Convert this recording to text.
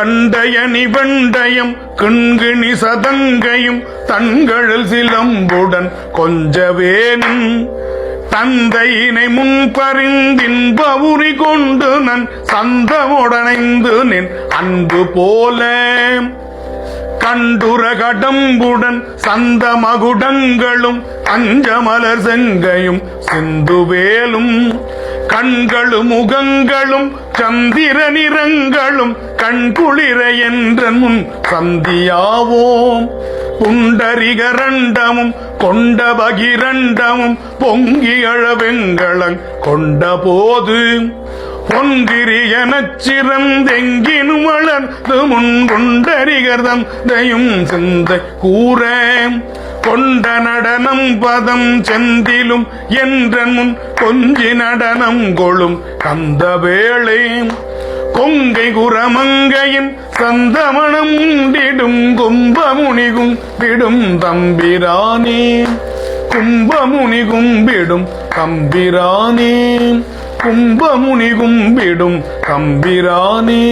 தண்டயனி வெண்டயம் கிண்கிணி சதங்கையும் தன்கழல் சிலம்புடன் கொஞ்சவேனும் தந்தையினை முன்பறிந்தின்ப உரி கொண்டு நன் சந்தமுடனைந்து நின் அன்பு போல கண்டுர கடம்புடன் சந்த மகுடங்களும் அஞ்சமலர் செங்கையும் சிந்துவேலும் கண்களும் முகங்களும் சந்திர நிறங்களும் கண்குளிர என்ற முன் சந்தியாவோம் புண்டரிகரண்டமும் கொண்ட பகிரண்டமும் பொங்கி அழவெங்களங் கொண்ட போது பொன்கிரியனச் சிறந்தெங்கினும் வளர்ந்து முன் கொண்டரிகர்தம் தயும் சிந்தை கூற கொண்ட நடனம் பதம் செந்திலும் என்ற முன் கொஞ்சி நடனம் கொளும் கந்த வேளை கொங்கை குரமங்கையின் சந்தமணம் உண்டிடும் கும்பமுனிகும் விடும் தம்பிரானே கும்பமுனி கும்பிடும் தம்பிரானே கும்பமுனி கும்பிடும் தம்பிரானே.